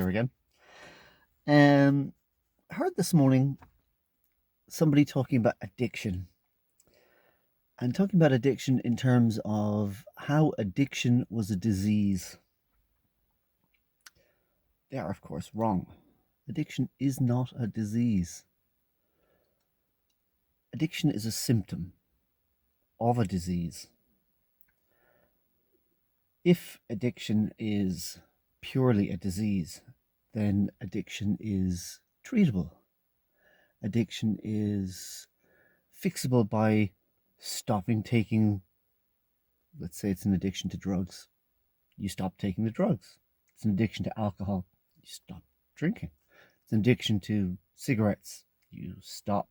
here again. I heard this morning somebody talking about addiction and talking about addiction in terms of how addiction was a disease. They are, of course, wrong. Addiction is not a disease. Addiction is a symptom of a disease. If addiction is purely a disease, then addiction is treatable. Addiction is fixable by stopping taking, let's say it's an addiction to drugs. You stop taking the drugs. It's an addiction to alcohol. You stop drinking. It's an addiction to cigarettes. You stop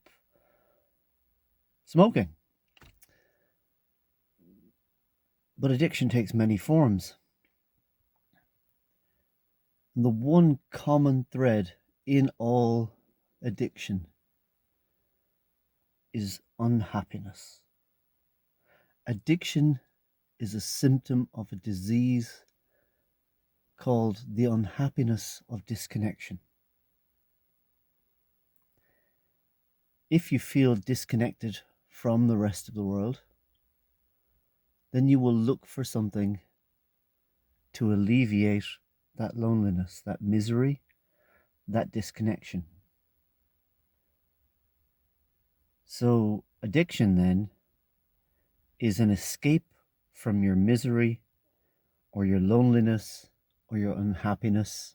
smoking. But addiction takes many forms. And the one common thread in all addiction is unhappiness. Addiction is a symptom of a disease called the unhappiness of disconnection. If you feel disconnected from the rest of the world, then you will look for something to alleviate that loneliness, that misery, that disconnection. So addiction then is an escape from your misery or your loneliness or your unhappiness,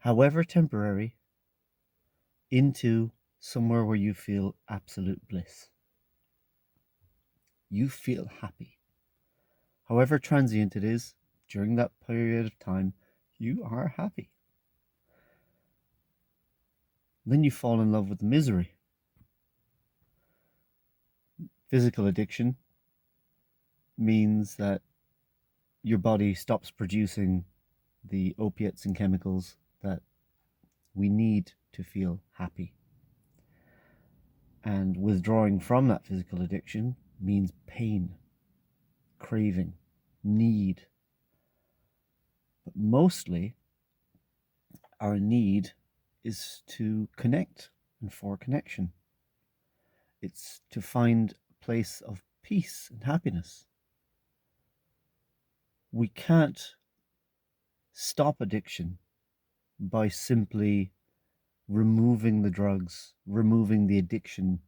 however temporary, into somewhere where you feel absolute bliss. You feel happy. However transient it is, during that period of time, you are happy. Then you fall in love with the misery. Physical addiction means that your body stops producing the opiates and chemicals that we need to feel happy. And withdrawing from that physical addiction means pain, craving, need. But mostly, our need is to connect and for connection. It's to find a place of peace and happiness. We can't stop addiction by simply removing the drugs, removing the addiction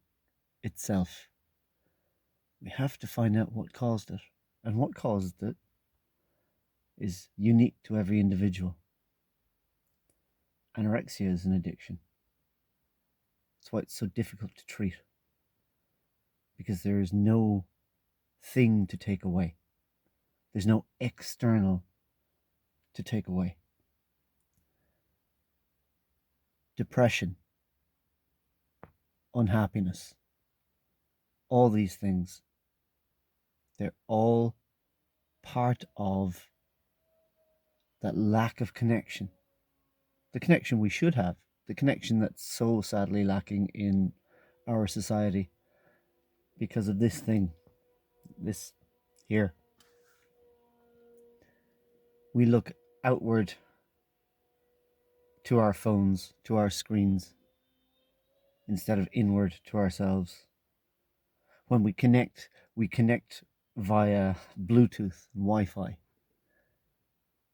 itself. We have to find out what caused it. And what caused it is unique to every individual. Anorexia is an addiction. That's why it's so difficult to treat. Because there is no thing to take away. There's no external to take away. Depression, unhappiness, all these things, they're all part of that lack of connection. The connection we should have, the connection that's so sadly lacking in our society because of this thing, this here. We look outward to our phones, to our screens, instead of inward to ourselves. When we connect via Bluetooth and Wi-Fi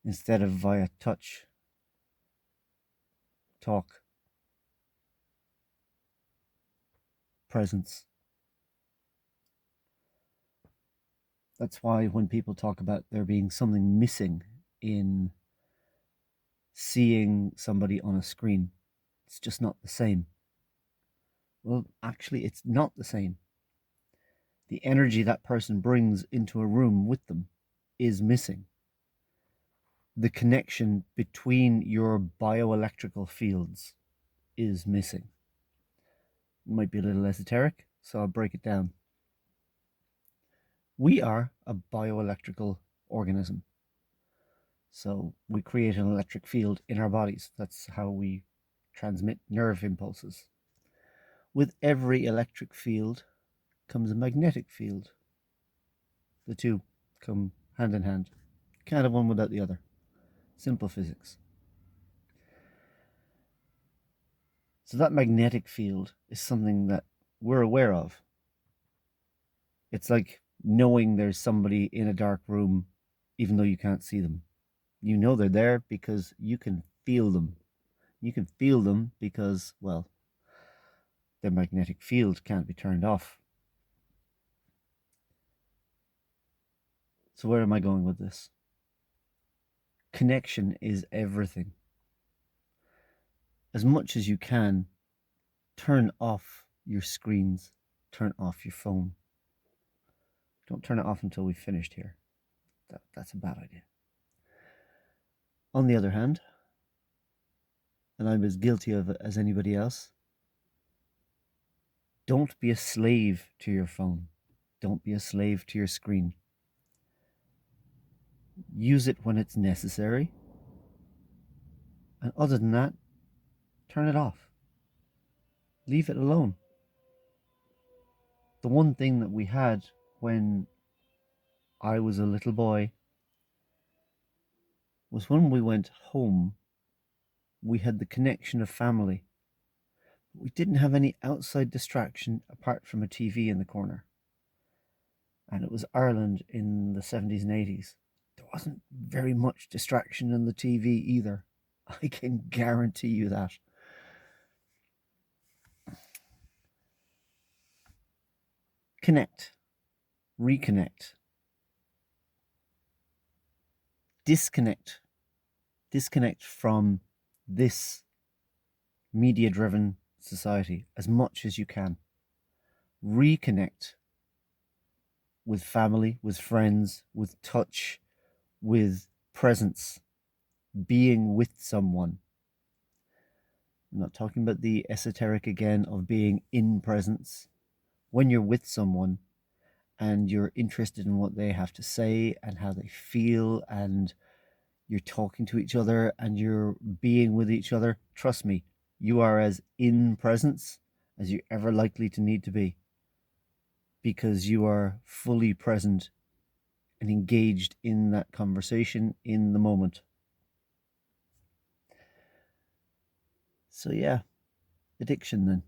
instead of via touch, talk, presence. That's why when people talk about there being something missing in seeing somebody on a screen, it's just not the same. Well, actually, it's not the same. The energy that person brings into a room with them is missing. The connection between your bioelectrical fields is missing. It might be a little esoteric, so I'll break it down. We are a bioelectrical organism. So we create an electric field in our bodies. That's how we transmit nerve impulses. With every electric field comes a magnetic field. The two come hand in hand. Can't have one without the other. Simple physics. So that magnetic field is something that we're aware of. It's like knowing there's somebody in a dark room, even though you can't see them. You know they're there because you can feel them. You can feel them because, well, their magnetic field can't be turned off. So where am I going with this? Connection is everything. As much as you can, turn off your screens, turn off your phone. Don't turn it off until we've finished here. That's a bad idea. On the other hand, and I'm as guilty of it as anybody else, don't be a slave to your phone. Don't be a slave to your screen. Use it when it's necessary. And other than that, turn it off. Leave it alone. The one thing that we had when I was a little boy was when we went home, we had the connection of family. We didn't have any outside distraction apart from a TV in the corner. And it was Ireland in the 70s and 80s. There wasn't very much distraction in the TV either. I can guarantee you that. Connect. Reconnect. Disconnect. Disconnect from this media-driven society as much as you can. Reconnect with family, with friends, with touch, with presence, being with someone. I'm not talking about the esoteric again of being in presence. When you're with someone and you're interested in what they have to say and how they feel, and you're talking to each other and you're being with each other, trust me, you are as in presence as you're ever likely to need to be, because you are fully present and engaged in that conversation in the moment. So yeah, addiction then.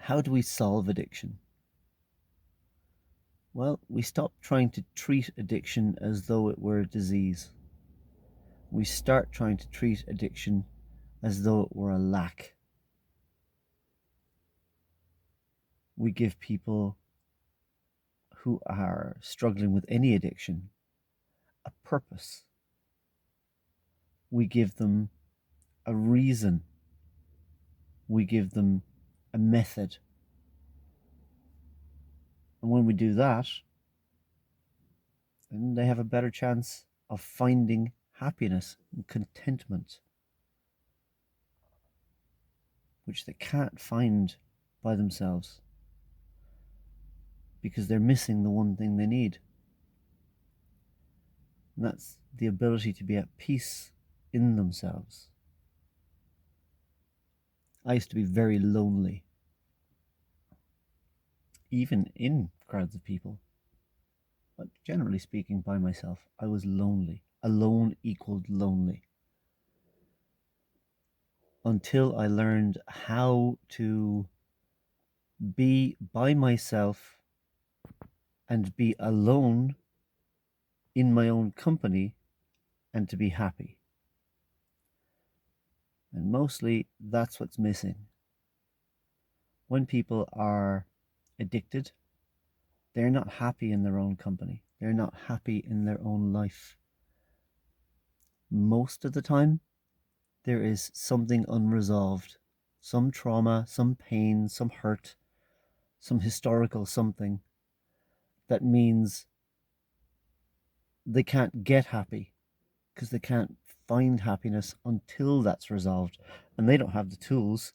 How do we solve addiction? Well, we stop trying to treat addiction as though it were a disease. We start trying to treat addiction as though it were a lack. We give people who are struggling with any addiction a purpose. We give them a reason. We give them a method. And when we do that, then they have a better chance of finding happiness and contentment, which they can't find by themselves because they're missing the one thing they need. And that's the ability to be at peace in themselves. I used to be very lonely, even in crowds of people. But generally speaking, by myself, I was lonely. Alone equaled lonely. Until I learned how to be by myself and be alone in my own company and to be happy. And mostly that's what's missing. When people are addicted, they're not happy in their own company. They're not happy in their own life. Most of the time, there is something unresolved, some trauma, some pain, some hurt, some historical something that means they can't get happy because they can't find happiness until that's resolved, and they don't have the tools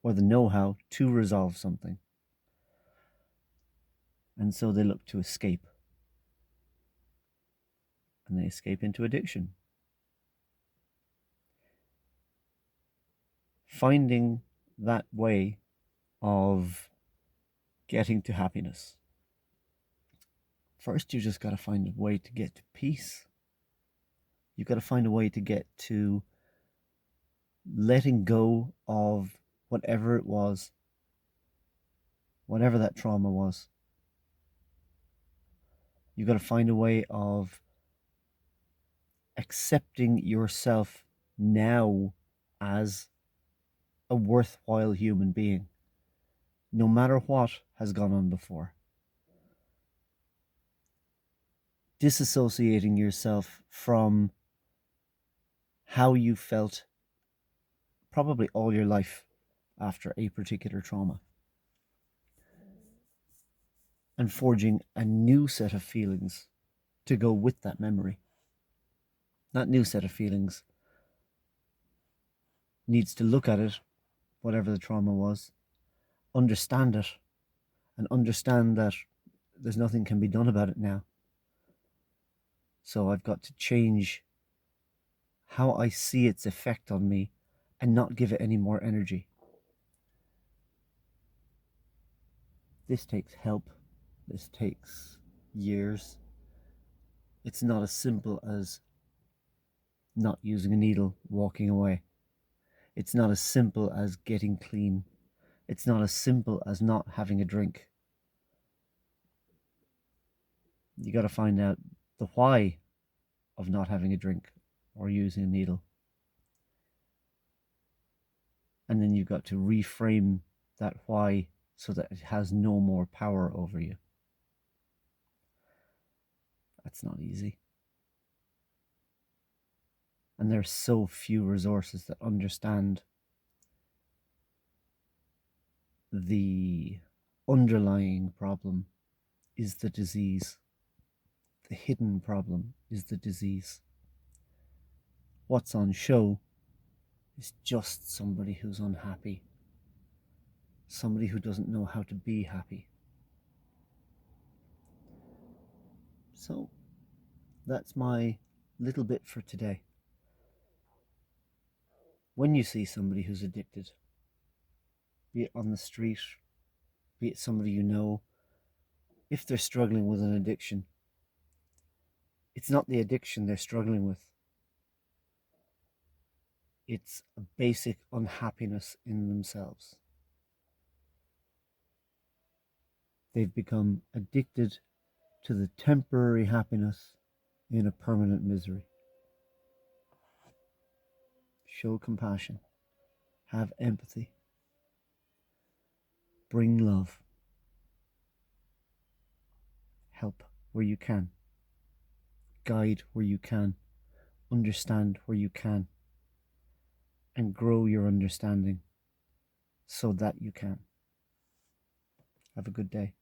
or the know-how to resolve something. And so they look to escape. And they escape into addiction. Finding that way of getting to happiness. First, you just got to find a way to get to peace. You've got to find a way to get to letting go of whatever it was, whatever that trauma was. You've got to find a way of accepting yourself now as a worthwhile human being, no matter what has gone on before. Disassociating yourself from how you felt probably all your life after a particular trauma, and forging a new set of feelings to go with that memory. That new set of feelings needs to look at it, whatever the trauma was, understand it, and understand that there's nothing can be done about it now. So I've got to change how I see its effect on me and not give it any more energy. This takes help. This takes years. It's not as simple as not using a needle, walking away. It's not as simple as getting clean. It's not as simple as not having a drink. You got to find out the why of not having a drink or using a needle. And then you've got to reframe that why so that it has no more power over you. That's not easy. And there's so few resources that understand the underlying problem is the disease. The hidden problem is the disease. What's on show is just somebody who's unhappy, somebody who doesn't know how to be happy. So that's my little bit for today. When you see somebody who's addicted, be it on the street, be it somebody you know, if they're struggling with an addiction, it's not the addiction they're struggling with. It's a basic unhappiness in themselves. They've become addicted to the temporary happiness in a permanent misery. Show compassion. Have empathy. Bring love. Help where you can. Guide where you can. Understand where you can. And grow your understanding so that you can. Have a good day.